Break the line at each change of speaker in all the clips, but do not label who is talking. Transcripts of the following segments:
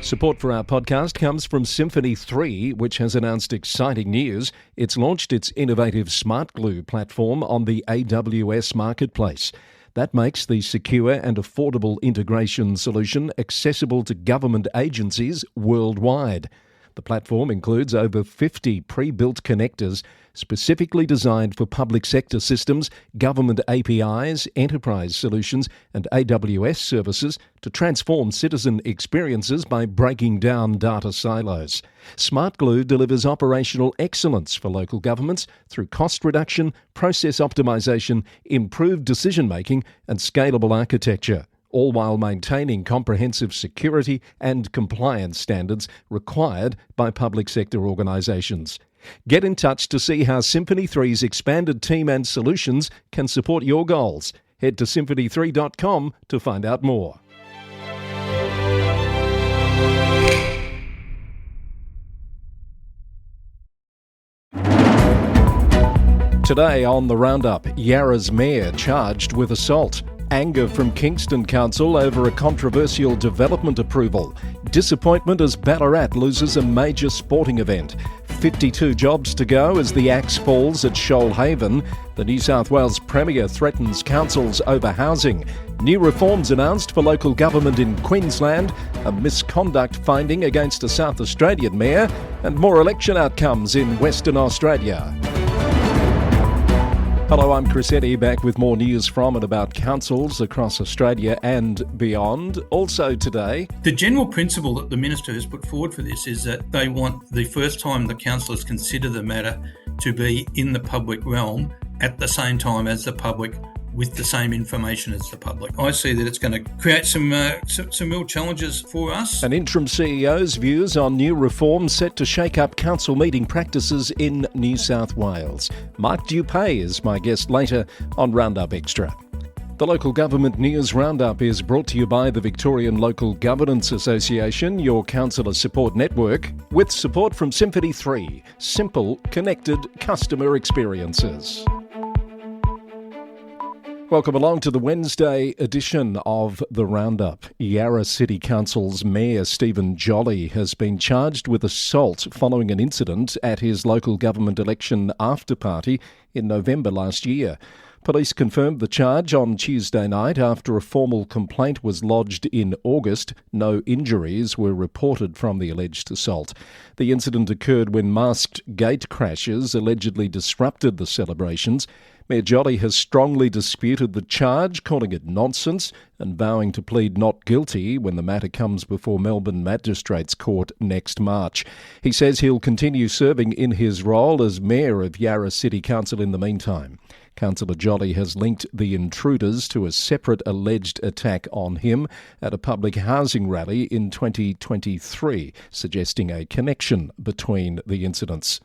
Support for our podcast comes from Symphony 3, which has announced exciting news. It's launched its innovative Smart Glue platform on the AWS marketplace. That makes the secure and affordable integration solution accessible to government agencies worldwide. The platform includes over 50 pre-built connectors specifically designed for public sector systems, government APIs, enterprise solutions and AWS services to transform citizen experiences by breaking down data silos. Smart Glue delivers operational excellence for local governments through cost reduction, process optimization, improved decision-making and scalable architecture, all while maintaining comprehensive security and compliance standards required by public sector organisations. Get in touch to see how Symphony 3's expanded team and solutions can support your goals. Head to symphony3.com to find out more. Today on the Roundup, Yarra's mayor charged with assault. Anger from Kingston Council over a controversial development approval. Disappointment as Ballarat loses a major sporting event. 52 jobs to go as the axe falls at Shoalhaven. The New South Wales Premier threatens councils over housing. New reforms announced for local government in Queensland. A misconduct finding against a South Australian mayor. And more election outcomes in Western Australia. Hello, I'm Chris Eddy, back with more news from and about councils across Australia and beyond. Also today,
the general principle that the Minister has put forward for this is that they want the first time the councillors consider the matter to be in the public realm at the same time as the public, with the same information as the public. I see that it's going to create some real challenges for us.
An interim CEO's views on new reforms set to shake up council meeting practices in New South Wales. Mark Dupe is my guest later on Roundup Extra. The Local Government News Roundup is brought to you by the Victorian Local Governance Association, your councillor support network, with support from Symphony 3, simple, connected customer experiences. Welcome along to the Wednesday edition of the Roundup. Yarra City Council's Mayor Stephen Jolly has been charged with assault following an incident at his local government election after-party in November last year. Police confirmed the charge on Tuesday night after a formal complaint was lodged in August. No injuries were reported from the alleged assault. The incident occurred when masked gate crashers allegedly disrupted the celebrations. Mayor Jolly has strongly disputed the charge, calling it nonsense and vowing to plead not guilty when the matter comes before Melbourne Magistrates Court next March. He says he'll continue serving in his role as Mayor of Yarra City Council in the meantime. Councillor Jolly has linked the intruders to a separate alleged attack on him at a public housing rally in 2023, suggesting a connection between the incidents.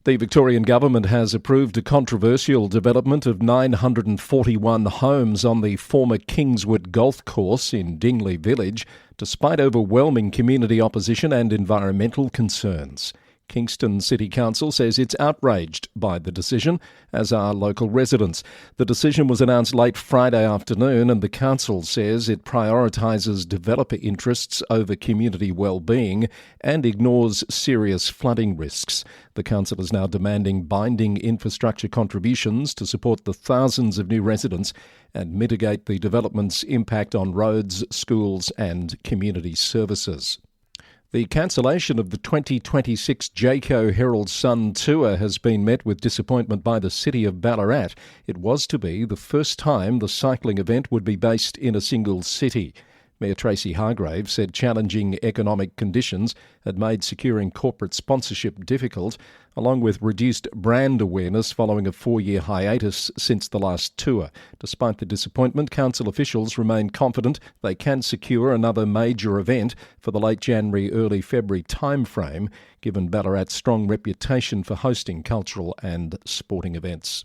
The Victorian Government has approved a controversial development of 941 homes on the former Kingswood Golf Course in Dingley Village, despite overwhelming community opposition and environmental concerns. Kingston City Council says it's outraged by the decision, as are local residents. The decision was announced late Friday afternoon, and the council says it prioritises developer interests over community well-being and ignores serious flooding risks. The council is now demanding binding infrastructure contributions to support the thousands of new residents and mitigate the development's impact on roads, schools and community services. The cancellation of the 2026 Jayco Herald Sun Tour has been met with disappointment by the city of Ballarat. It was to be the first time the cycling event would be based in a single city. Mayor Tracy Hargrave said challenging economic conditions had made securing corporate sponsorship difficult, along with reduced brand awareness following a 4-year hiatus since the last tour. Despite the disappointment, council officials remain confident they can secure another major event for the late January, early February timeframe, given Ballarat's strong reputation for hosting cultural and sporting events.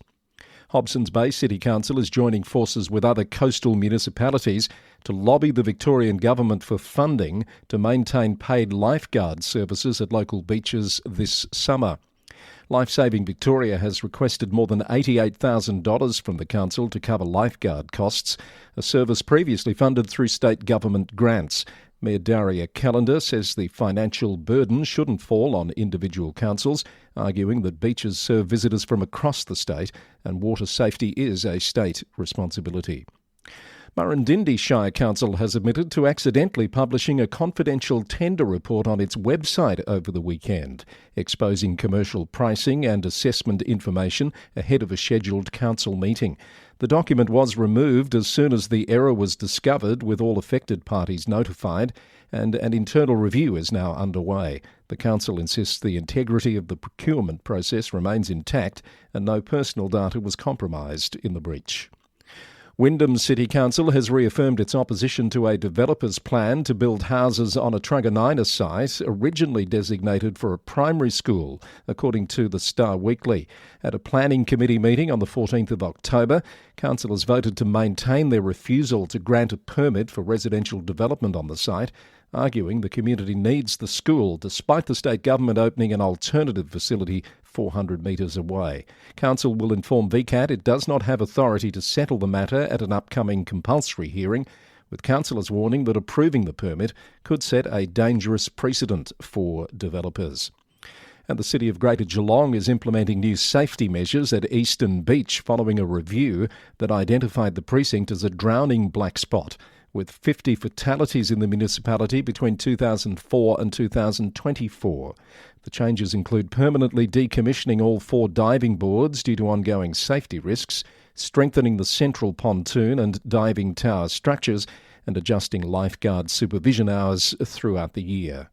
Hobsons Bay City Council is joining forces with other coastal municipalities to lobby the Victorian Government for funding to maintain paid lifeguard services at local beaches this summer. Lifesaving Victoria has requested more than $88,000 from the council to cover lifeguard costs, a service previously funded through state government grants. Mayor Daria Callender says the financial burden shouldn't fall on individual councils, arguing that beaches serve visitors from across the state and water safety is a state responsibility. Berrigan Shire Council has admitted to accidentally publishing a confidential tender report on its website over the weekend, exposing commercial pricing and assessment information ahead of a scheduled council meeting. The document was removed as soon as the error was discovered, with all affected parties notified, and an internal review is now underway. The council insists the integrity of the procurement process remains intact and no personal data was compromised in the breach. Wyndham City Council has reaffirmed its opposition to a developer's plan to build houses on a Truganina site originally designated for a primary school, according to the Star Weekly. At a planning committee meeting on the 14th of October, councillors voted to maintain their refusal to grant a permit for residential development on the site, arguing the community needs the school despite the state government opening an alternative facility 400 metres away. Council will inform VCAT it does not have authority to settle the matter at an upcoming compulsory hearing, with councillors warning that approving the permit could set a dangerous precedent for developers. And the City of Greater Geelong is implementing new safety measures at Eastern Beach following a review that identified the precinct as a drowning black spot, with 50 fatalities in the municipality between 2004 and 2024. The changes include permanently decommissioning all 4 diving boards due to ongoing safety risks, strengthening the central pontoon and diving tower structures, and adjusting lifeguard supervision hours throughout the year.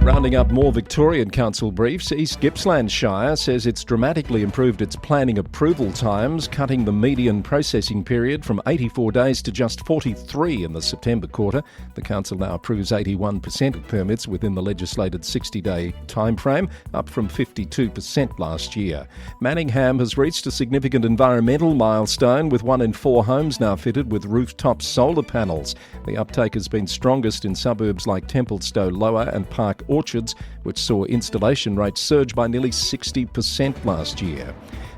Rounding up more Victorian council briefs, East Gippsland Shire says it's dramatically improved its planning approval times, cutting the median processing period from 84 days to just 43 in the September quarter. The council now approves 81% of permits within the legislated 60-day timeframe, up from 52% last year. Manningham has reached a significant environmental milestone, with 1 in 4 homes now fitted with rooftop solar panels. The uptake has been strongest in suburbs like Templestowe Lower and Park Orchards, which saw installation rates surge by nearly 60% last year.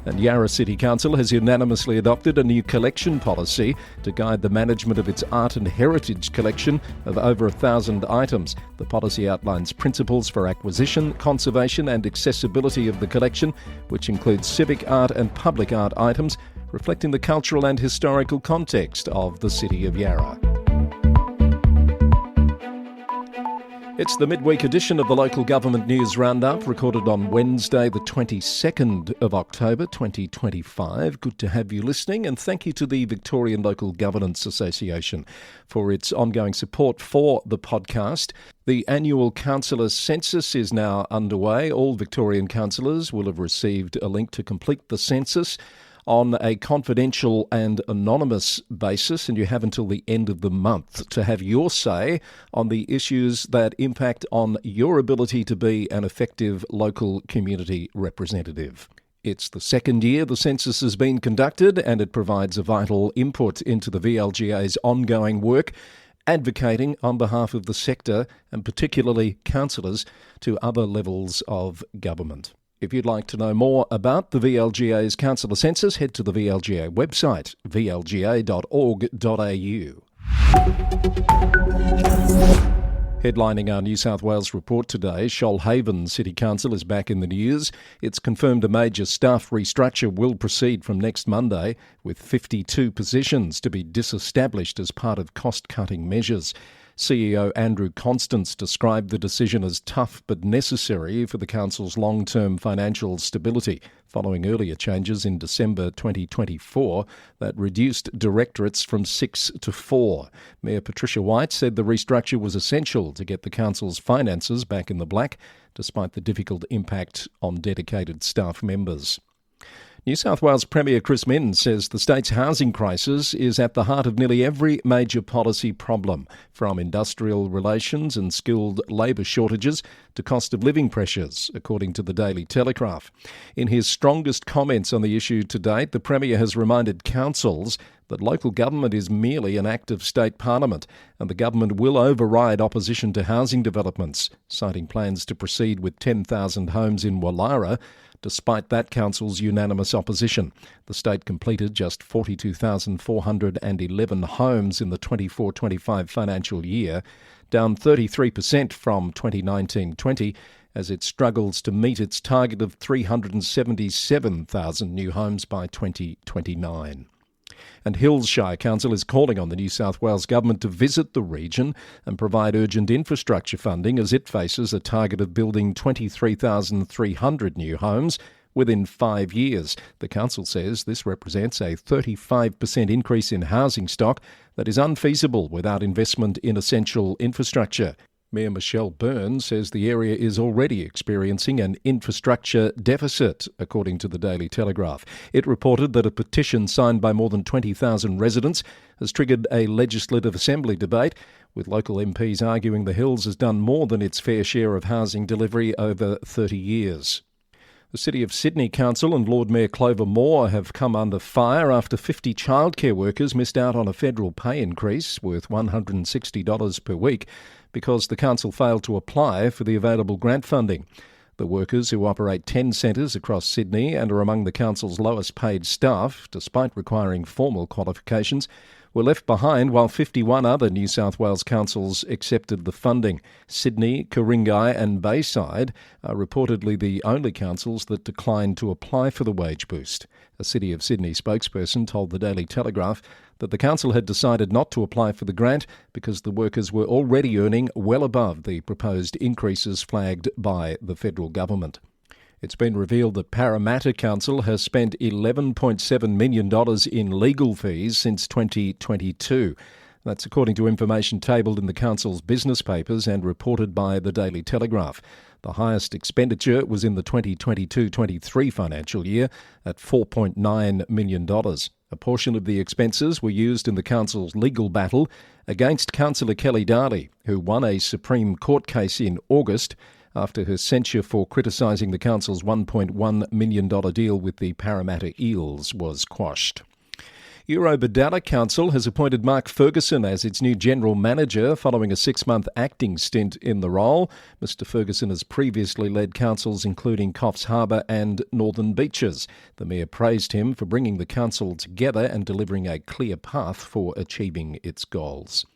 And Yarra City Council has unanimously adopted a new collection policy to guide the management of its art and heritage collection of over 1,000 items. The policy outlines principles for acquisition, conservation and accessibility of the collection, which includes civic art and public art items, reflecting the cultural and historical context of the City of Yarra. It's the midweek edition of the Local Government News Roundup, recorded on Wednesday the 22nd of October 2025. Good to have you listening, and thank you to the Victorian Local Governance Association for its ongoing support for the podcast. The annual councillor census is now underway. All Victorian councillors will have received a link to complete the census on a confidential and anonymous basis, and you have until the end of the month to have your say on the issues that impact on your ability to be an effective local community representative. It's the second year the census has been conducted, and it provides a vital input into the VLGA's ongoing work, advocating on behalf of the sector and particularly councillors to other levels of government. If you'd like to know more about the VLGA's councillor census, head to the VLGA website, vlga.org.au. Headlining our New South Wales report today, Shoalhaven City Council is back in the news. It's confirmed a major staff restructure will proceed from next Monday, with 52 positions to be disestablished as part of cost-cutting measures. CEO Andrew Constance described the decision as tough but necessary for the council's long-term financial stability, following earlier changes in December 2024 that reduced directorates from 6 to 4. Mayor Patricia White said the restructure was essential to get the council's finances back in the black, despite the difficult impact on dedicated staff members. New South Wales Premier Chris Minns says the state's housing crisis is at the heart of nearly every major policy problem, from industrial relations and skilled labour shortages to cost of living pressures, according to the Daily Telegraph. In his strongest comments on the issue to date, the Premier has reminded councils that local government is merely an act of state parliament, and the government will override opposition to housing developments, citing plans to proceed with 10,000 homes in Wallara, despite that council's unanimous opposition. The state completed just 42,411 homes in the 24-25 financial year, down 33% from 2019-20, as it struggles to meet its target of 377,000 new homes by 2029. And Hills Shire Council is calling on the New South Wales Government to visit the region and provide urgent infrastructure funding as it faces a target of building 23,300 new homes within 5 years. The council says this represents a 35% increase in housing stock that is unfeasible without investment in essential infrastructure. Mayor Michelle Byrne says the area is already experiencing an infrastructure deficit, according to the Daily Telegraph. It reported that a petition signed by more than 20,000 residents has triggered a Legislative Assembly debate, with local MPs arguing the Hills has done more than its fair share of housing delivery over 30 years. The City of Sydney Council and Lord Mayor Clover Moore have come under fire after 50 childcare workers missed out on a federal pay increase worth $160 per week because the council failed to apply for the available grant funding. The workers, who operate 10 centres across Sydney and are among the council's lowest paid staff, despite requiring formal qualifications, were left behind while 51 other New South Wales councils accepted the funding. Sydney, Ku-ring-gai and Bayside are reportedly the only councils that declined to apply for the wage boost. A City of Sydney spokesperson told the Daily Telegraph that the council had decided not to apply for the grant because the workers were already earning well above the proposed increases flagged by the federal government. It's been revealed that Parramatta Council has spent $11.7 million in legal fees since 2022. That's according to information tabled in the council's business papers and reported by the Daily Telegraph. The highest expenditure was in the 2022-23 financial year at $4.9 million. A portion of the expenses were used in the council's legal battle against Councillor Kelly Darley, who won a Supreme Court case in August after her censure for criticising the council's $1.1 million deal with the Parramatta Eels was quashed. Yarra Council has appointed Mark Ferguson as its new general manager following a 6-month acting stint in the role. Mr Ferguson has previously led councils including Coffs Harbour and Northern Beaches. The mayor praised him for bringing the council together and delivering a clear path for achieving its goals.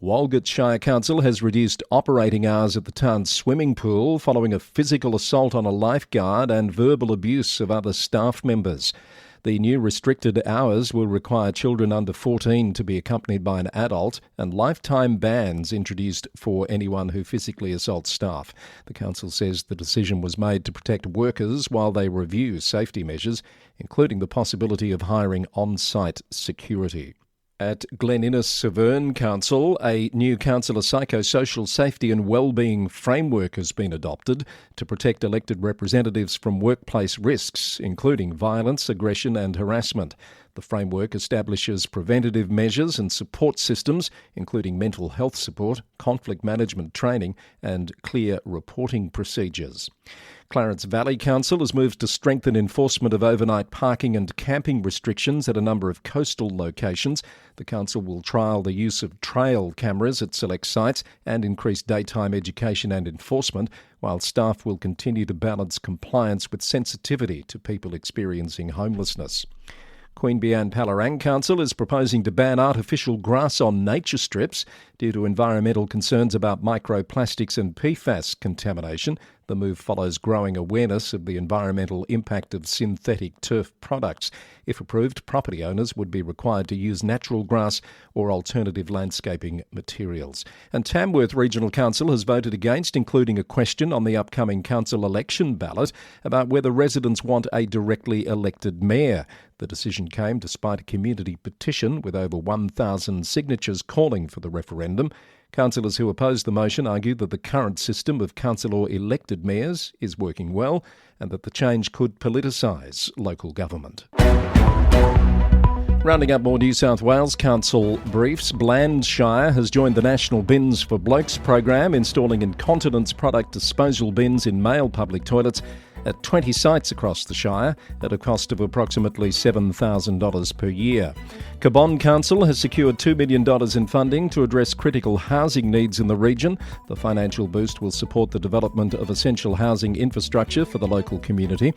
Walgett Shire Council has reduced operating hours at the town's swimming pool following a physical assault on a lifeguard and verbal abuse of other staff members. The new restricted hours will require children under 14 to be accompanied by an adult and lifetime bans introduced for anyone who physically assaults staff. The council says the decision was made to protect workers while they review safety measures, including the possibility of hiring on-site security. At Glen Innes Severn Council, a new councillor psychosocial safety and wellbeing framework has been adopted to protect elected representatives from workplace risks, including violence, aggression and harassment. The framework establishes preventative measures and support systems, including mental health support, conflict management training and clear reporting procedures. Clarence Valley Council has moved to strengthen enforcement of overnight parking and camping restrictions at a number of coastal locations. The council will trial the use of trail cameras at select sites and increase daytime education and enforcement, while staff will continue to balance compliance with sensitivity to people experiencing homelessness. Queanbeyan Palarang Council is proposing to ban artificial grass on nature strips due to environmental concerns about microplastics and PFAS contamination. The move follows growing awareness of the environmental impact of synthetic turf products. If approved, property owners would be required to use natural grass or alternative landscaping materials. And Tamworth Regional Council has voted against including a question on the upcoming council election ballot about whether residents want a directly elected mayor. The decision came despite a community petition with over 1,000 signatures calling for the referendum. Councillors who oppose the motion argue that the current system of councillor-elected mayors is working well and that the change could politicise local government. Rounding up more New South Wales Council briefs, Bland Shire has joined the National Bins for Blokes program, installing incontinence product disposal bins in male public toilets at 20 sites across the Shire at a cost of approximately $7,000 per year. Kingston Council has secured $2 million in funding to address critical housing needs in the region. The financial boost will support the development of essential housing infrastructure for the local community.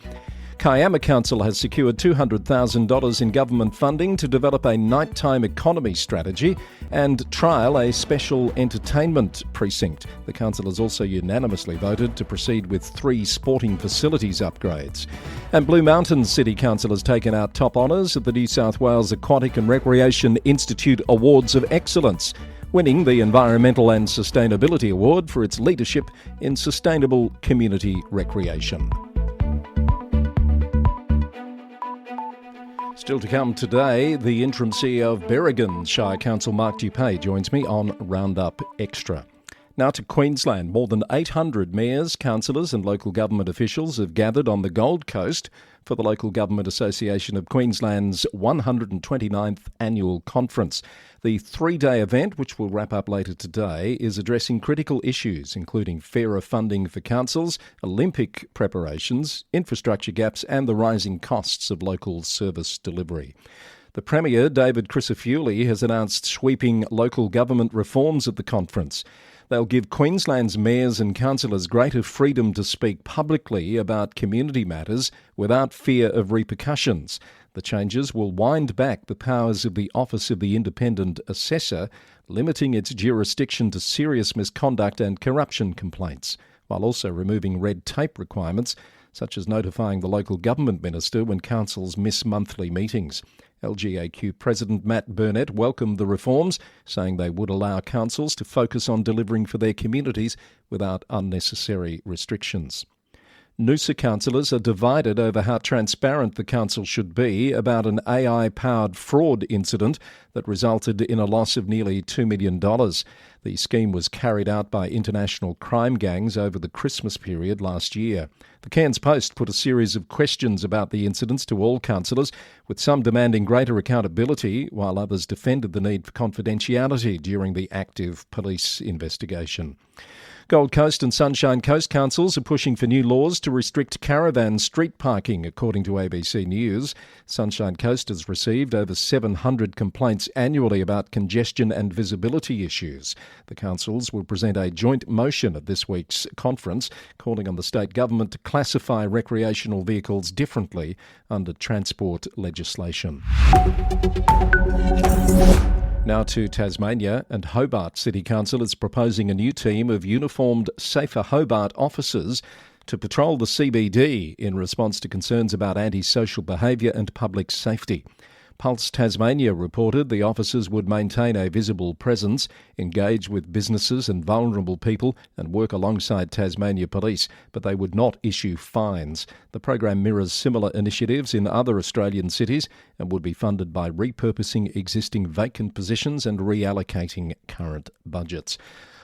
Kiama Council has secured $200,000 in government funding to develop a nighttime economy strategy and trial a special entertainment precinct. The council has also unanimously voted to proceed with 3 sporting facilities upgrades. And Blue Mountains City Council has taken out top honours at the New South Wales Aquatic and Recreation Institute Awards of Excellence, winning the Environmental and Sustainability Award for its leadership in sustainable community recreation. Still to come today, the interim CEO of Berrigan Shire Council, Mark Dupe, joins me on Roundup Extra. Now to Queensland. More than 800 mayors, councillors and local government officials have gathered on the Gold Coast for the Local Government Association of Queensland's 129th annual conference. The 3-day event, which will wrap up later today, is addressing critical issues including fairer funding for councils, Olympic preparations, infrastructure gaps and the rising costs of local service delivery. The Premier, David Crisafulli, has announced sweeping local government reforms at the conference. They'll give Queensland's mayors and councillors greater freedom to speak publicly about community matters without fear of repercussions. The changes will wind back the powers of the Office of the Independent Assessor, limiting its jurisdiction to serious misconduct and corruption complaints, while also removing red tape requirements, such as notifying the local government minister when councils miss monthly meetings. LGAQ President Matt Burnett welcomed the reforms, saying they would allow councils to focus on delivering for their communities without unnecessary restrictions. Noosa councillors are divided over how transparent the council should be about an AI-powered fraud incident that resulted in a loss of nearly $2 million. The scheme was carried out by international crime gangs over the Christmas period last year. The Cairns Post put a series of questions about the incidents to all councillors, with some demanding greater accountability, while others defended the need for confidentiality during the active police investigation. Gold Coast and Sunshine Coast councils are pushing for new laws to restrict caravan street parking, according to ABC News. Sunshine Coast has received over 700 complaints annually about congestion and visibility issues. The councils will present a joint motion at this week's conference, calling on the state government to classify recreational vehicles differently under transport legislation. Now to Tasmania, and Hobart City Council is proposing a new team of uniformed Safer Hobart officers to patrol the CBD in response to concerns about antisocial behaviour and public safety. Pulse Tasmania reported the officers would maintain a visible presence, engage with businesses and vulnerable people and work alongside Tasmania Police, but they would not issue fines. The program mirrors similar initiatives in other Australian cities and would be funded by repurposing existing vacant positions and reallocating current budgets.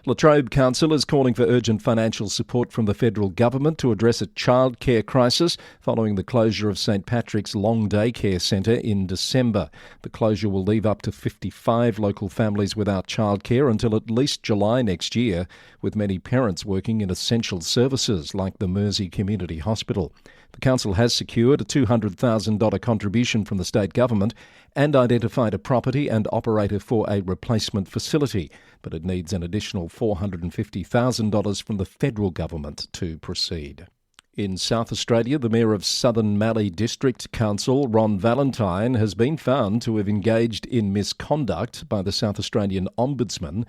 Latrobe Council is calling for urgent financial support from the federal government to address a childcare crisis following the closure of St Patrick's Long Day Care Centre in December. The closure will leave up to 55 local families without childcare until at least July next year, with many parents working in essential services like the Mersey Community Hospital. The council has secured a $200,000 contribution from the state government and identified a property and operator for a replacement facility, but it needs an additional $450,000 from the federal government to proceed. In South Australia, the Mayor of Southern Mallee District Council, Ron Valentine, has been found to have engaged in misconduct by the South Australian Ombudsman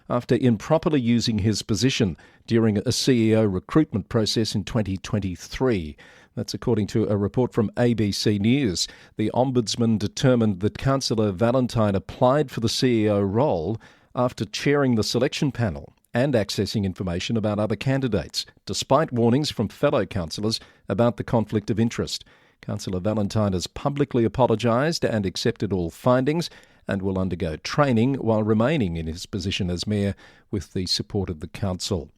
after improperly using his position during a CEO recruitment process in 2023. That's according to a report from ABC News. The Ombudsman determined that Councillor Valentine applied for the CEO role after chairing the selection panel and accessing information about other candidates, despite warnings from fellow councillors about the conflict of interest. Councillor Valentine has publicly apologised and accepted all findings and will undergo training while remaining in his position as mayor with the support of the council.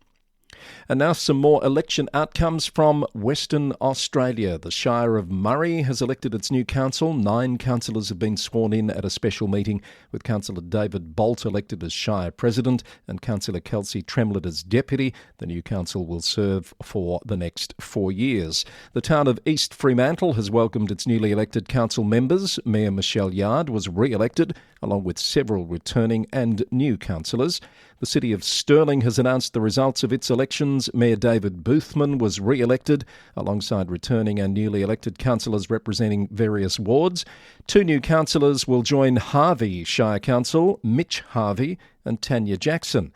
And now some more election outcomes from Western Australia. The Shire of Murray has elected its new council. 9 councillors have been sworn in at a special meeting, with Councillor David Bolt elected as Shire President and Councillor Kelsey Tremlett as Deputy. The new council will serve for the next 4 years. The town of East Fremantle has welcomed its newly elected council members. Mayor Michelle Yard was re-elected, along with several returning and new councillors. The city of Stirling has announced the results of its elections. Mayor David Boothman was re-elected alongside returning and newly elected councillors representing various wards. 2 new councillors will join Harvey Shire Council, Mitch Harvey and Tanya Jackson.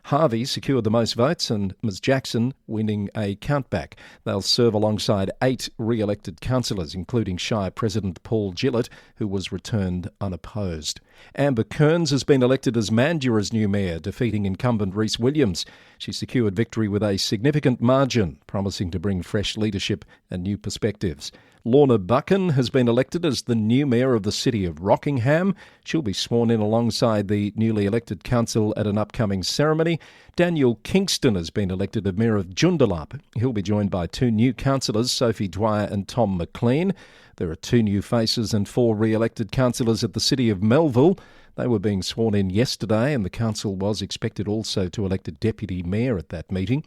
Harvey secured the most votes and Ms Jackson winning a countback. They'll serve alongside 8 re-elected councillors, including Shire President Paul Gillett, who was returned unopposed. Amber Kearns has been elected as Mandurah's new mayor, defeating incumbent Rhys Williams. She secured victory with a significant margin, promising to bring fresh leadership and new perspectives. Lorna Buchan has been elected as the new mayor of the city of Rockingham. She'll be sworn in alongside the newly elected council at an upcoming ceremony. Daniel Kingston has been elected as mayor of Joondalup. He'll be joined by 2 new councillors, Sophie Dwyer and Tom McLean. There are 2 new faces and 4 re-elected councillors at the city of Melville. They were being sworn in yesterday, and the council was expected also to elect a deputy mayor at that meeting.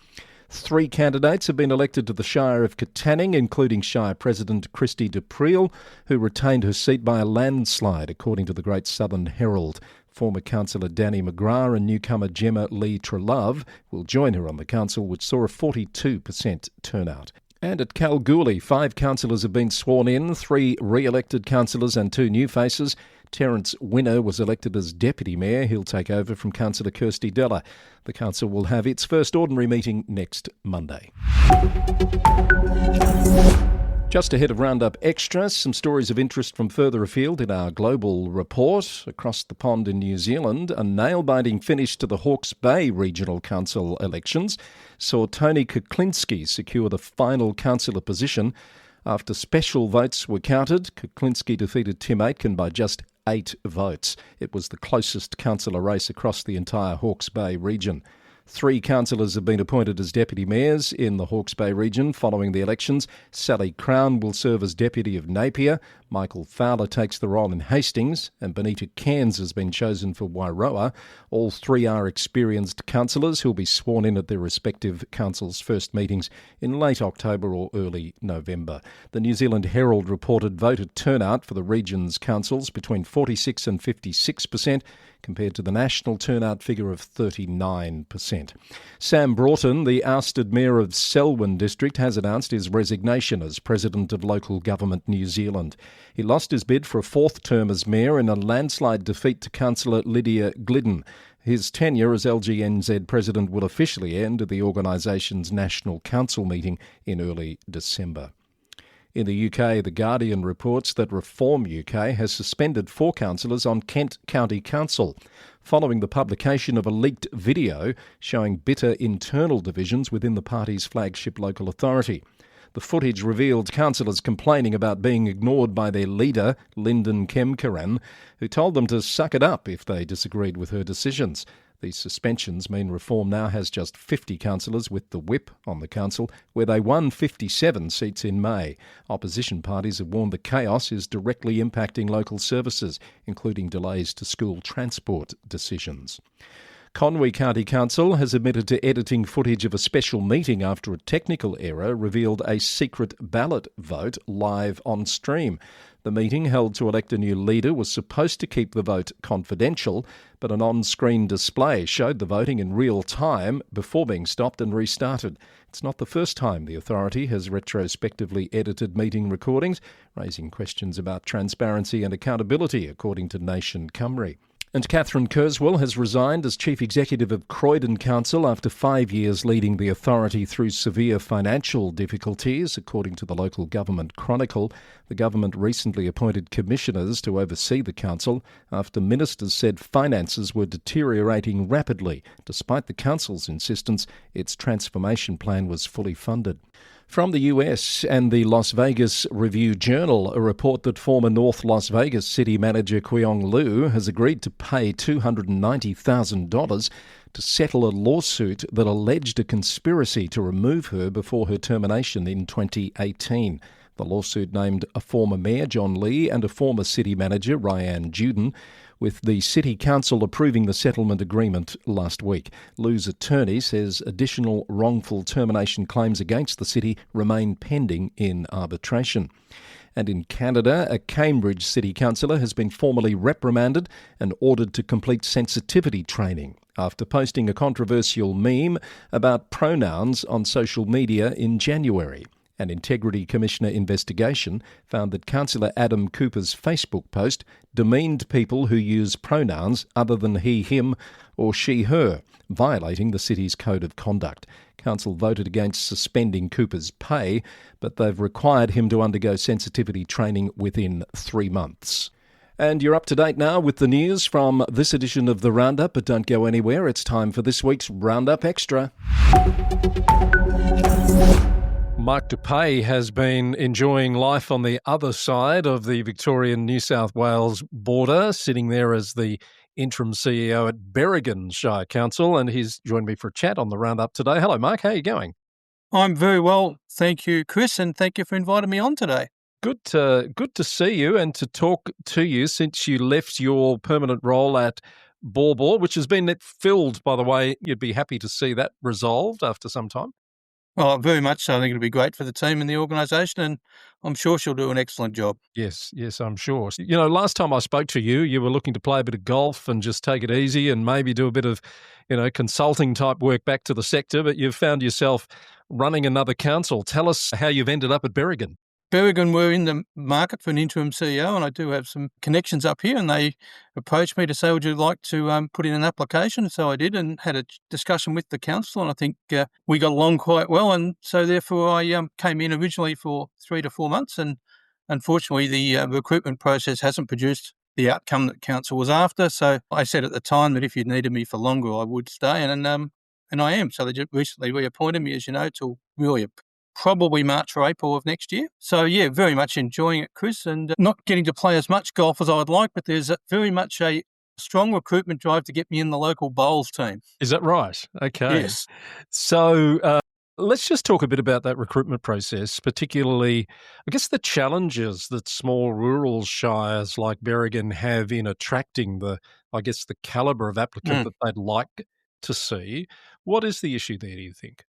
3 candidates have been elected to the Shire of Katanning, including Shire President Christy Dupreel, who retained her seat by a landslide, according to the Great Southern Herald. Former councillor Danny McGrath and newcomer Gemma Lee Trelove will join her on the council, which saw a 42% turnout. And at Kalgoorlie, 5 councillors have been sworn in, 3 re-elected councillors and 2 new faces. Terence Winner was elected as Deputy Mayor. He'll take over from Councillor Kirsty Della. The council will have its first ordinary meeting next Monday. Just ahead of Roundup Extra, some stories of interest from further afield in our global report. Across the pond in New Zealand, a nail-biting finish to the Hawke's Bay Regional Council elections saw Tony Kuklinski secure the final councillor position. After special votes were counted, Kuklinski defeated Tim Aitken by just 8 votes. It was the closest councillor race across the entire Hawke's Bay region. 3 councillors have been appointed as deputy mayors in the Hawke's Bay region following the elections. Sally Crown will serve as deputy of Napier. Michael Fowler takes the role in Hastings, and Benita Cairns has been chosen for Wairoa. All 3 are experienced councillors who'll be sworn in at their respective councils' first meetings in late October or early November. The New Zealand Herald reported voter turnout for the region's councils between 46 and 56%, compared to the national turnout figure of 39%. Sam Broughton, the ousted mayor of Selwyn District, has announced his resignation as president of Local Government New Zealand. He lost his bid for a 4th term as mayor in a landslide defeat to councillor Lydia Glidden. His tenure as LGNZ president will officially end at the organisation's National Council meeting in early December. In the UK, The Guardian reports that Reform UK has suspended 4 councillors on Kent County Council following the publication of a leaked video showing bitter internal divisions within the party's flagship local authority. The footage revealed councillors complaining about being ignored by their leader, Lyndon Kemkaran, who told them to suck it up if they disagreed with her decisions. These suspensions mean Reform now has just 50 councillors with the whip on the council, where they won 57 seats in May. Opposition parties have warned the chaos is directly impacting local services, including delays to school transport decisions. Conwy County Council has admitted to editing footage of a special meeting after a technical error revealed a secret ballot vote live on stream. The meeting, held to elect a new leader, was supposed to keep the vote confidential, but an on-screen display showed the voting in real time before being stopped and restarted. It's not the first time the authority has retrospectively edited meeting recordings, raising questions about transparency and accountability, according to Nation Cymru. And Catherine Kurzweil has resigned as Chief Executive of Croydon Council after 5 years leading the authority through severe financial difficulties, according to the Local Government Chronicle. The government recently appointed commissioners to oversee the council after ministers said finances were deteriorating rapidly, despite the council's insistence its transformation plan was fully funded. From the US and the Las Vegas Review-Journal, a report that former North Las Vegas City Manager Kweong Liu has agreed to pay $290,000 to settle a lawsuit that alleged a conspiracy to remove her before her termination in 2018. The lawsuit named a former mayor, John Lee, and a former city manager, Ryan Juden, with the City Council approving the settlement agreement last week. Liu's attorney says additional wrongful termination claims against the city remain pending in arbitration. And in Canada, a Cambridge city councillor has been formally reprimanded and ordered to complete sensitivity training after posting a controversial meme about pronouns on social media in January. An Integrity Commissioner investigation found that Councillor Adam Cooper's Facebook post demeaned people who use pronouns other than he, him or she, her, violating the city's code of conduct. Council voted against suspending Cooper's pay, but they've required him to undergo sensitivity training within 3 months. And you're up to date now with the news from this edition of the Roundup, but don't go anywhere. It's time for this week's Roundup Extra. Mark Dupe has been enjoying life on the other side of the Victorian-New South Wales border, sitting there as the interim CEO at Berrigan Shire Council, and he's joined me for a chat on the Roundup today. Hello, Mark. How are you going?
I'm very well, thank you, Chris, and thank you for inviting me on today.
Good to see you and to talk to you since you left your permanent role at Ball, which has been filled, by the way. You'd be happy to see that resolved after some time.
Well, very much so. I think it'll be great for the team and the organisation, and I'm sure she'll do an excellent job.
Yes, I'm sure. You know, last time I spoke to you, you were looking to play a bit of golf and just take it easy and maybe do a bit of, consulting type work back to the sector, but you've found yourself running another council. Tell us how you've ended up at Berrigan.
Berrigan were in the market for an interim CEO, and I do have some connections up here, and they approached me to say, would you like to put in an application? So I did and had a discussion with the council, and I think we got along quite well, and so therefore I came in originally for 3 to 4 months, and unfortunately the recruitment process hasn't produced the outcome that council was after. So I said at the time that if you needed me for longer, I would stay, and I am. So they just recently reappointed me, as you know, till really probably March or April of next year. So, yeah, very much enjoying it, Chris, and not getting to play as much golf as I'd like, but there's very much a strong recruitment drive to get me in the local bowls team.
Is that right? Okay.
Yes.
So let's just talk a bit about that recruitment process, particularly, I guess, the challenges that small rural shires like Berrigan have in attracting the calibre of applicant that they'd like to see. What is the issue there, do you think?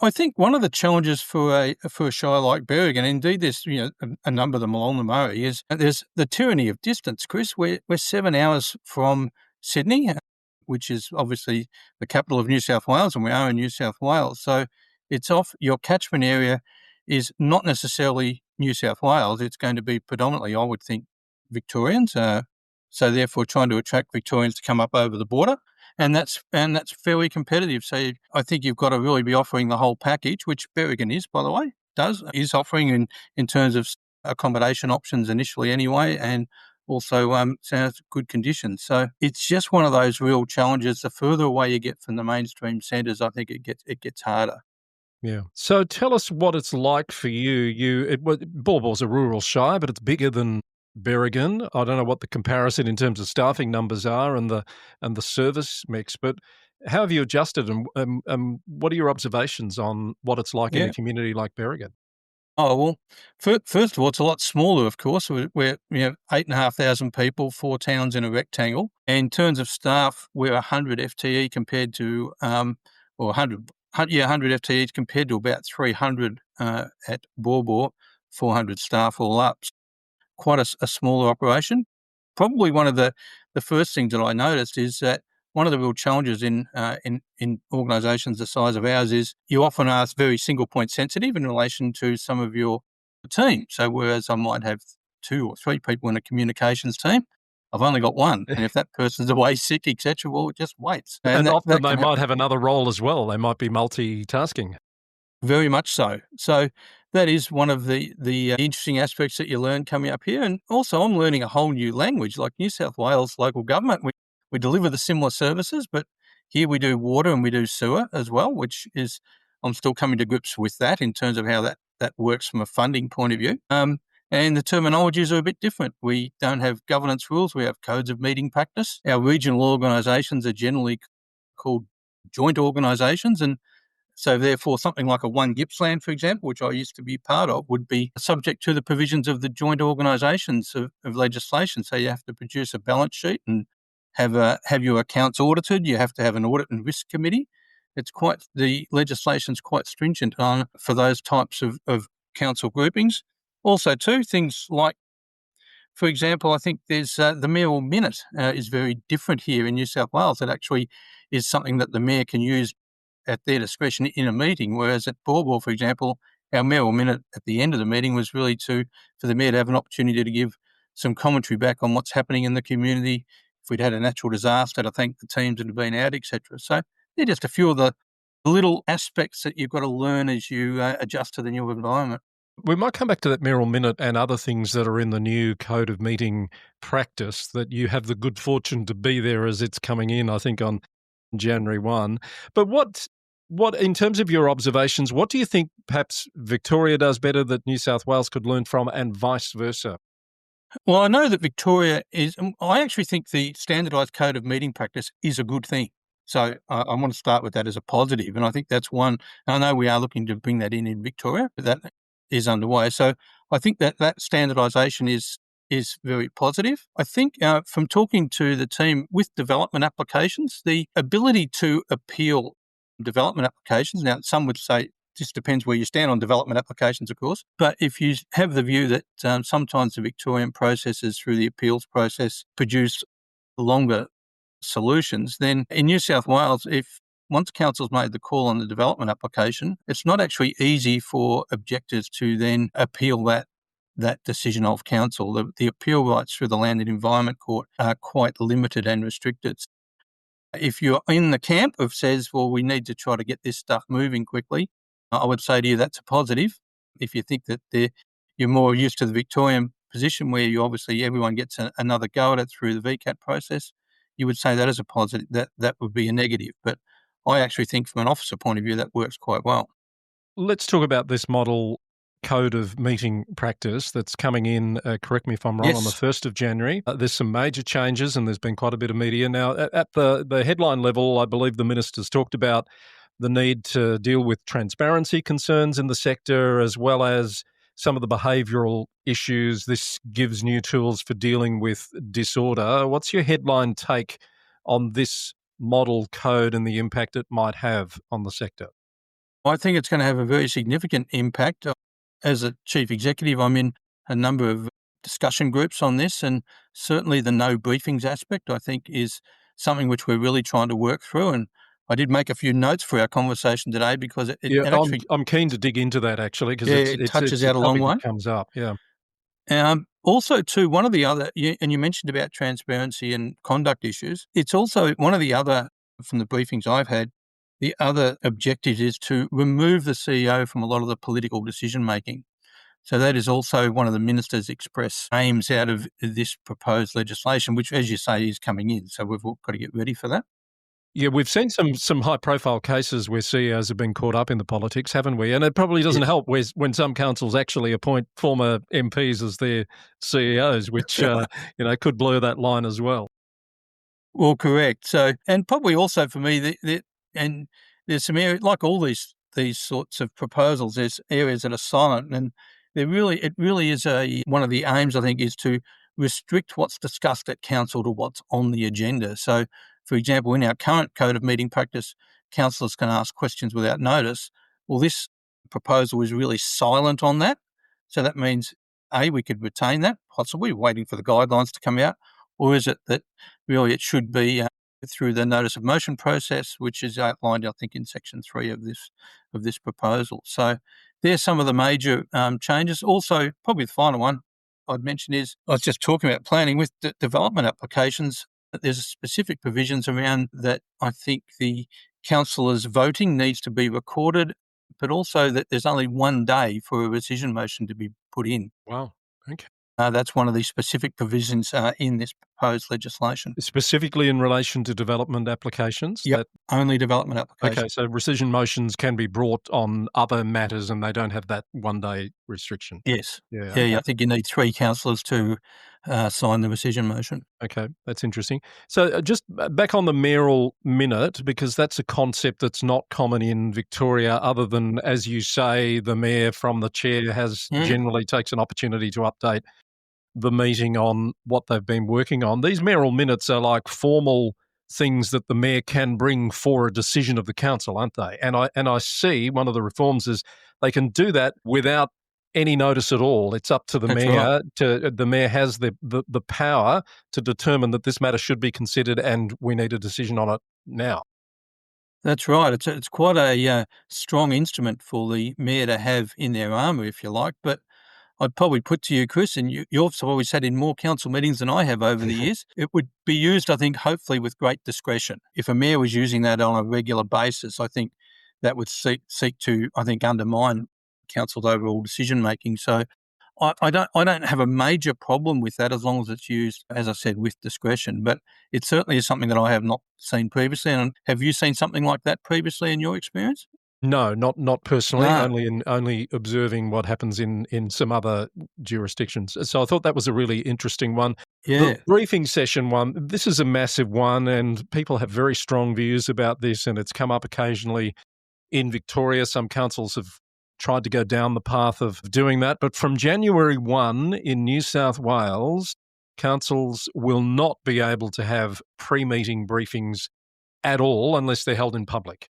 I think one of the challenges for a shire like Berrigan, and indeed there's a number of them along the Murray, is there's the tyranny of distance, Chris. We're 7 hours from Sydney, which is obviously the capital of New South Wales, and we are in New South Wales. So it's off your catchment area is not necessarily New South Wales. It's going to be predominantly, I would think, Victorians. So therefore, trying to attract Victorians to come up over the border. And that's fairly competitive. So I think you've got to really be offering the whole package, which Berrigan is, by the way, is offering in terms of accommodation options initially anyway, and also sounds good conditions. So it's just one of those real challenges. The further away you get from the mainstream centres, I think it gets harder.
Yeah. So tell us what it's like for you. Ball's a rural shire, but it's bigger than Berrigan. I don't know what the comparison in terms of staffing numbers are and the service mix, but how have you adjusted, and what are your observations on what it's like in a community like Berrigan?
Oh, well, first of all, it's a lot smaller, of course. We're 8,500 people, 4 towns in a rectangle. And in terms of staff, we're 100 FTE compared to 100 FTEs compared to about 300 at Ball, 400 staff all up. Quite a smaller operation. Probably one of the first things that I noticed is that one of the real challenges in organisations the size of ours is you often are very single point sensitive in relation to some of your team. So whereas I might have 2 or 3 people in a communications team, I've only got one. And if that person's away sick, etc., well, it just waits.
And often they might have another role as well. They might be multitasking.
Very much so. So that is one of the interesting aspects that you learn coming up here. And also I'm learning a whole new language, like New South Wales local government. We deliver the similar services, but here we do water and we do sewer as well, which is I'm still coming to grips with that in terms of how that works from a funding point of view. And the terminologies are a bit different. We don't have governance rules. We have codes of meeting practice. Our regional organisations are generally called joint organisations. And so therefore something like a One Gippsland, for example, which I used to be part of, would be subject to the provisions of the joint organisations of legislation. So you have to produce a balance sheet and have your accounts audited. You have to have an audit and risk committee. The legislation's quite stringent for those types of council groupings. Also, too, things like, for example, I think there's the mayoral minute is very different here in New South Wales. It actually is something that the mayor can use at their discretion in a meeting, whereas at Borbor, for example, our mayoral minute at the end of the meeting was really for the mayor to have an opportunity to give some commentary back on what's happening in the community, if we'd had a natural disaster, to thank the teams that have been out, etc. So they're just a few of the little aspects that you've got to learn as you adjust to the new environment.
We might come back to that mayoral minute and other things that are in the new code of meeting practice that you have the good fortune to be there as it's coming in, I think, on January 1. But what in terms of your observations, what do you think perhaps Victoria does better that New South Wales could learn from, and vice versa?
Well, I know that Victoria I actually think the standardised code of meeting practice is a good thing. So I want to start with that as a positive, and I think that's one. I know we are looking to bring that in Victoria, but that is underway. So I think that standardisation is very positive. I think from talking to the team with development applications, the ability to appeal development applications, now some would say this depends where you stand on development applications, of course, but if you have the view that sometimes the Victorian processes through the appeals process produce longer solutions, then in New South Wales, if once council's made the call on the development application, it's not actually easy for objectors to then appeal that decision of council. The appeal rights through the Land and Environment Court are quite limited and restricted. If you're in the camp of says, well, we need to try to get this stuff moving quickly, I would say to you that's a positive. If you think that you're more used to the Victorian position where you obviously everyone gets another go at it through the VCAT process, you would say that is a positive. That would be a negative. But I actually think from an officer point of view, that works quite well.
Let's talk about this model code of meeting practice that's coming in, correct me if I'm wrong, on the 1st of January. There's some major changes and there's been quite a bit of media. Now, at the headline level, I believe the minister's talked about the need to deal with transparency concerns in the sector as well as some of the behavioural issues. This gives new tools for dealing with disorder. What's your headline take on this model code and the impact it might have on the sector?
I think it's going to have a very significant impact. As a chief executive, I'm in a number of discussion groups on this, and certainly the no briefings aspect, I think, is something which we're really trying to work through. And I did make a few notes for our conversation today because
I'm keen to dig into that actually because
it touches out a long way.
It comes up, yeah.
Also, too, one of the other, and you mentioned about transparency and conduct issues, it's also one of the other, from the briefings I've had, the other objective is to remove the CEO from a lot of the political decision-making. So that is also one of the minister's express aims out of this proposed legislation, which, as you say, is coming in. So we've all got to get ready for that.
Yeah, we've seen some high-profile cases where CEOs have been caught up in the politics, haven't we? And it probably doesn't help when some councils actually appoint former MPs as their CEOs, which could blur that line as well.
Well, correct. So, and probably also for me, and there's some areas like all these sorts of proposals. There's areas that are silent, and it really is one of the aims, I think, is to restrict what's discussed at council to what's on the agenda. So, for example, in our current code of meeting practice, councillors can ask questions without notice. Well, this proposal is really silent on that. So that means, A, we could retain that, possibly waiting for the guidelines to come out, or is it that really it should be through the notice of motion process, which is outlined, I think, in section 3 of this proposal. So there's some of the major changes. Also, probably the final one I'd mention is, I was just talking about planning with development applications. There's specific provisions around that. I think the councillors' voting needs to be recorded, but also that there's only 1 day for a rescission motion to be put in.
Wow. Okay.
That's one of the specific provisions in this proposed legislation.
Specifically in relation to development applications?
Yep, only development applications.
Okay, so rescission motions can be brought on other matters and they don't have that one-day restriction?
Yes.
Yeah,
Yeah,
okay.
I think you need 3 councillors to sign the rescission motion.
Okay, that's interesting. So just back on the mayoral minute, because that's a concept that's not common in Victoria, other than, as you say, the mayor from the chair generally takes an opportunity to update the meeting on what they've been working on. These mayoral minutes are like formal things that the mayor can bring for a decision of the council, aren't they? And I see one of the reforms is they can do that without any notice at all. It's up to the
That's
mayor.
right.
The mayor has the power to determine that this matter should be considered and we need a decision on it now.
That's right. It's quite a strong instrument for the mayor to have in their armour, if you like. But I'd probably put to you, Chris, and you've always sat in more council meetings than I have over the years, it would be used, I think, hopefully with great discretion. If a mayor was using that on a regular basis, I think that would seek to, I think, undermine council's overall decision-making. So I don't have a major problem with that as long as it's used, as I said, with discretion. But it certainly is something that I have not seen previously. And have you seen something like that previously in your experience?
No, not personally,
No.
only observing what happens in some other jurisdictions. So I thought that was a really interesting one.
Yeah.
The briefing session one, this is a massive one and people have very strong views about this and it's come up occasionally in Victoria. Some councils have tried to go down the path of doing that. But from January 1 in New South Wales, councils will not be able to have pre-meeting briefings at all unless they're held in public.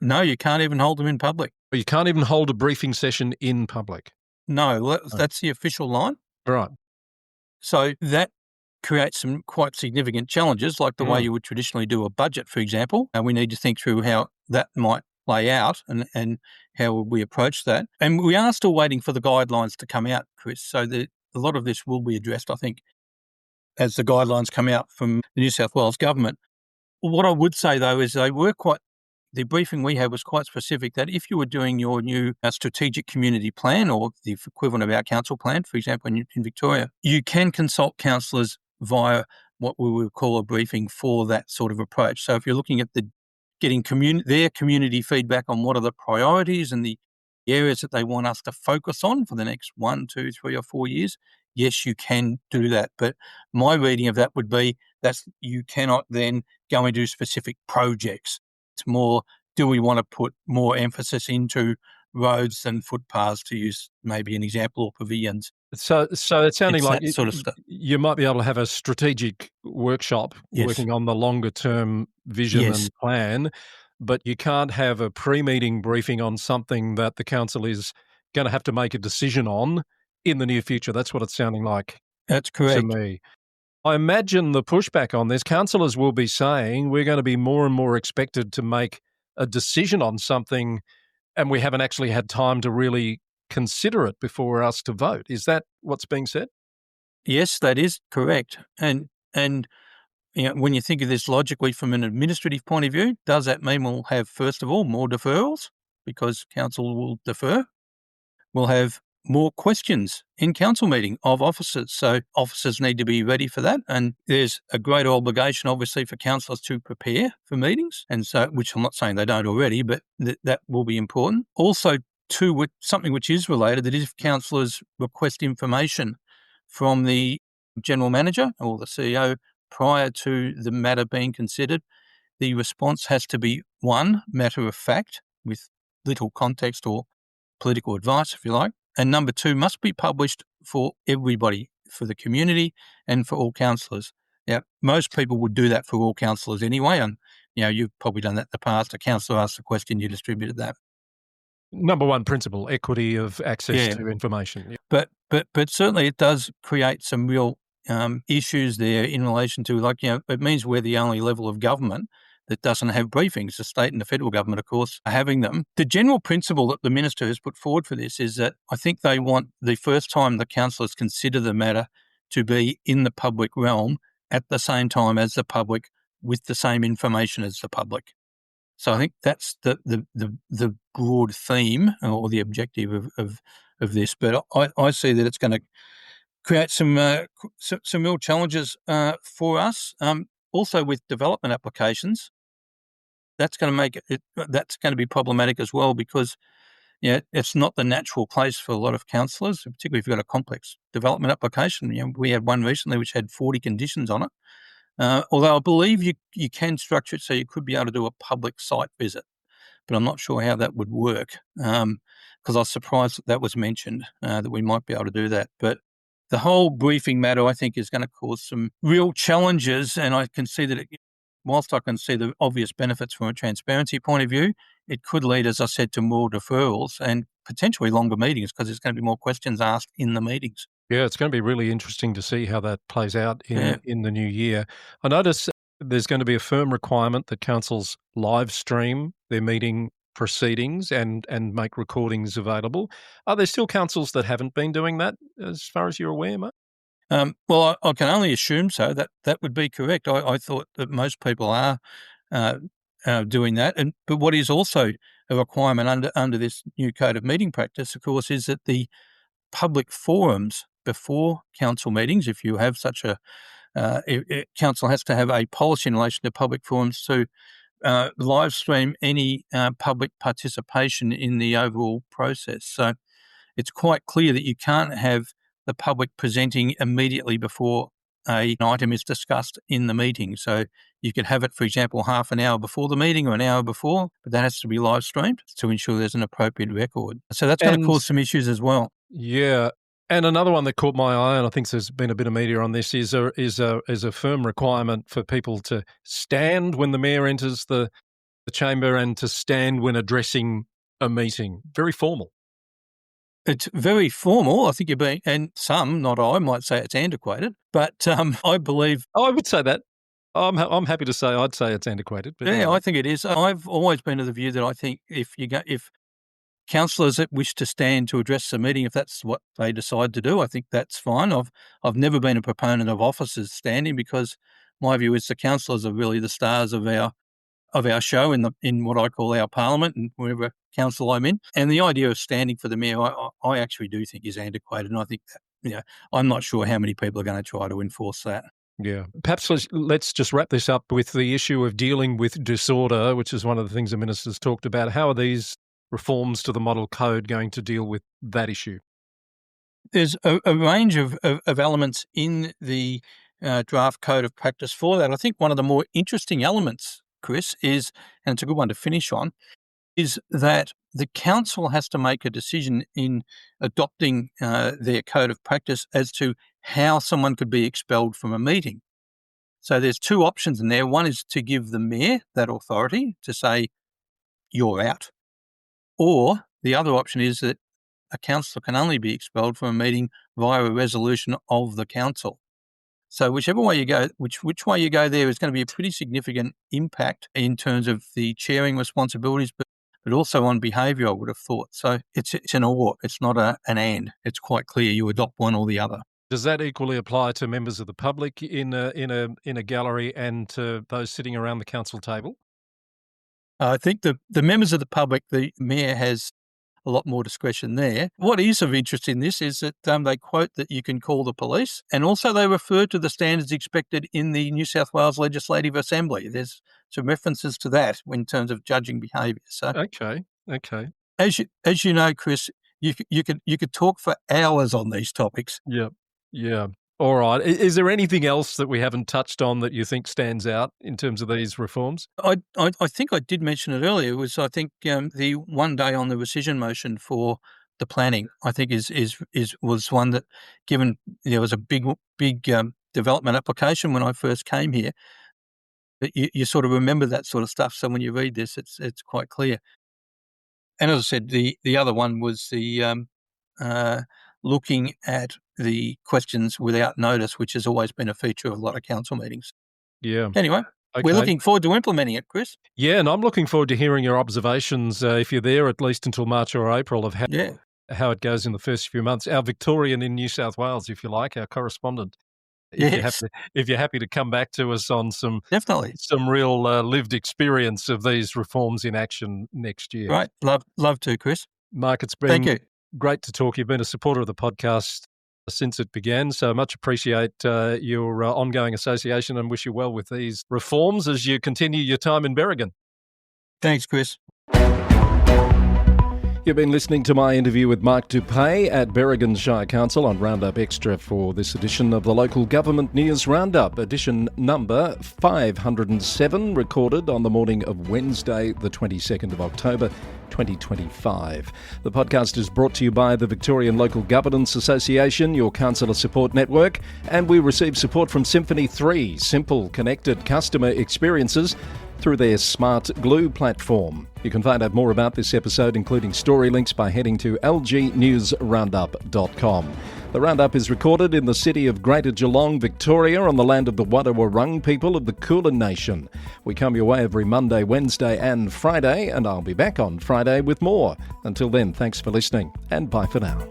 No, you can't even hold them in public.
You can't even hold a briefing session in public.
No, that's the official line.
Right.
So that creates some quite significant challenges, like the way you would traditionally do a budget, for example. And we need to think through how that might play out and how would we approach that. And we are still waiting for the guidelines to come out, Chris. So a lot of this will be addressed, I think, as the guidelines come out from the New South Wales government. What I would say, though, is the briefing we had was quite specific that if you were doing your new strategic community plan or the equivalent of our council plan, for example, in Victoria, you can consult councillors via what we would call a briefing for that sort of approach. So if you're looking at getting their community feedback on what are the priorities and the areas that they want us to focus on for the next 1, 2, 3 or 4 years, yes, you can do that. But my reading of that would be that you cannot then go and do specific projects. It's more, do we want to put more emphasis into roads than footpaths, to use maybe an example, or pavilions?
So it's sounding like
that sort of stuff.
You might be able to have a strategic workshop working on the longer term vision and plan, but you can't have a pre-meeting briefing on something that the council is going to have to make a decision on in the near future. That's what it's sounding like.
That's correct.
To me. I imagine the pushback on this, councillors will be saying we're going to be more and more expected to make a decision on something and we haven't actually had time to really consider it before we're asked to vote. Is that what's being said?
Yes, that is correct. And when you think of this logically from an administrative point of view, does that mean we'll have, first of all, more deferrals because council will defer? We'll have more questions in council meeting of officers. So officers need to be ready for that. And there's a greater obligation, obviously, for councillors to prepare for meetings. And so, which I'm not saying they don't already, but that will be important. Also, something which is related, that if councillors request information from the general manager or the CEO prior to the matter being considered, the response has to be, one, matter of fact, with little context or political advice, if you like. And number two, must be published for everybody, for the community and for all councillors. Now, most people would do that for all councillors anyway. And, you've probably done that in the past. A councillor asks a question, you distributed that.
Number one principle, equity of access to information.
Yeah. But certainly it does create some real issues there in relation to, it means we're the only level of government that doesn't have briefings. The state and the federal government, of course, are having them. The general principle that the minister has put forward for this is that I think they want the first time the councillors consider the matter to be in the public realm at the same time as the public, with the same information as the public. So I think that's the broad theme or the objective of this. But I see that it's going to create some real challenges for us. Also, with development applications, that's going to be problematic as well, because it's not the natural place for a lot of councillors, particularly if you've got a complex development application. We had one recently which had 40 conditions on it. Although I believe you can structure it so you could be able to do a public site visit, but I'm not sure how that would work, because I was surprised that was mentioned, that we might be able to do that. But the whole briefing matter, I think, is going to cause some real challenges, and I can see that whilst I can see the obvious benefits from a transparency point of view, it could lead, as I said, to more deferrals and potentially longer meetings, because there's going to be more questions asked in the meetings.
Yeah, it's going to be really interesting to see how that plays out in the new year. I notice there's going to be a firm requirement that councils live stream their meeting proceedings and make recordings available. Are there still councils that haven't been doing that, as far as you're aware, mate?
Well, I can only assume so. That would be correct. I thought that most people are doing that. But what is also a requirement under this new code of meeting practice, of course, is that the public forums before council meetings, if you have such a council has to have a policy in relation to public forums to live stream any public participation in the overall process. So it's quite clear that you can't have the public presenting immediately before an item is discussed in the meeting. So you could have it, for example, half an hour before the meeting or an hour before, but that has to be live streamed to ensure there's an appropriate record. So that's going to cause some issues as well.
Yeah. And another one that caught my eye, and I think there's been a bit of media on this, is a firm requirement for people to stand when the mayor enters the chamber and to stand when addressing a meeting. Very formal.
It's very formal. I think and some, not I, might say it's antiquated, but I believe.
I would say that. I'm happy to say I'd say it's antiquated. But
yeah, I think it is. I've always been of the view that I think if councillors that wish to stand to address the meeting, if that's what they decide to do, I think that's fine. I've never been a proponent of officers standing, because my view is the councillors are really the stars of our show in what I call our parliament and whatever council I'm in. And the idea of standing for the mayor, I actually do think is antiquated, and I think that, I'm not sure how many people are going to try to enforce that.
Yeah. Perhaps let's just wrap this up with the issue of dealing with disorder, which is one of the things the minister's talked about. How are these reforms to the model code going to deal with that issue?
There's a range of elements in the draft code of practice for that. I think one of the more interesting elements, Chris, is, and it's a good one to finish on, is that the council has to make a decision in adopting their code of practice as to how someone could be expelled from a meeting. So there's two options in there. One is to give the mayor that authority to say, you're out. Or the other option is that a councillor can only be expelled from a meeting via a resolution of the council. So whichever way you go, which way you go there is going to be a pretty significant impact in terms of the chairing responsibilities, but also on behaviour, I would have thought. So it's an or, it's not an and. It's quite clear you adopt one or the other.
Does that equally apply to members of the public in a gallery and to those sitting around the council table?
I think the members of the public, the mayor has a lot more discretion there. What is of interest in this is that they quote that you can call the police, and also they refer to the standards expected in the New South Wales Legislative Assembly. There's some references to that in terms of judging behaviour. So
okay.
As you know, Chris, you could talk for hours on these topics.
Yeah. All right. Is there anything else that we haven't touched on that you think stands out in terms of these reforms?
I think I did mention it earlier. Was I think the 1 day on the rescission motion for the planning, I think was one that, given there was a big development application when I first came here, that you sort of remember that sort of stuff. So when you read this, it's quite clear. And as I said, the other one was the looking at the questions without notice, which has always been a feature of a lot of council meetings.
Yeah.
Anyway, we're looking forward to implementing it, Chris.
Yeah, and I'm looking forward to hearing your observations, if you're there at least until March or April, of how it goes in the first few months. Our Victorian in New South Wales, if you like, our correspondent. If you're happy to come back to us on some real lived experience of these reforms in action next year.
Right, love to, Chris.
Mark, it's been
Thank you.
Great to talk. You've been a supporter of the podcast
since it began. So much appreciate your ongoing association and wish you well with these reforms as you continue your time in Berrigan.
Thanks, Chris.
You've been listening to my interview with Mark Dupe at Berrigan Shire Council on Roundup Extra for this edition of the Local Government News Roundup, edition number 507, recorded on the morning of Wednesday, the 22nd of October, 2025. The podcast is brought to you by the Victorian Local Governance Association, your councillor support network, and we receive support from Symphony 3, simple, connected customer experiences through their Smart Glue platform. You can find out more about this episode, including story links, by heading to lgnewsroundup.com. The Roundup is recorded in the city of Greater Geelong, Victoria, on the land of the Wadawurrung people of the Kulin Nation. We come your way every Monday, Wednesday and Friday, and I'll be back on Friday with more. Until then, thanks for listening, and bye for now.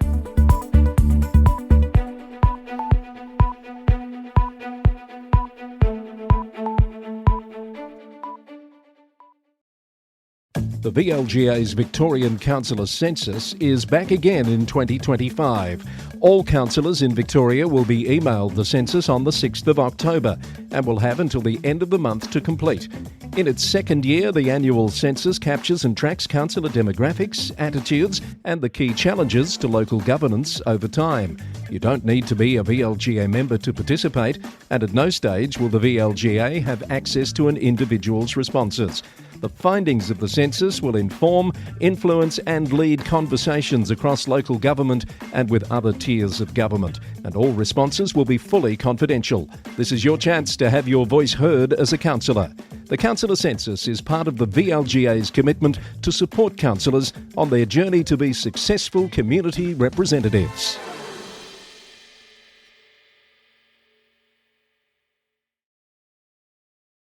The VLGA's Victorian Councillor Census is back again in 2025. All councillors in Victoria will be emailed the census on the 6th of October and will have until the end of the month to complete. In its second year, the annual census captures and tracks councillor demographics, attitudes and the key challenges to local governance over time. You don't need to be a VLGA member to participate, and at no stage will the VLGA have access to an individual's responses. The findings of the census will inform, influence and lead conversations across local government and with other tiers of government, and all responses will be fully confidential. This is your chance to have your voice heard as a councillor. The Councillor Census is part of the VLGA's commitment to support councillors on their journey to be successful community representatives.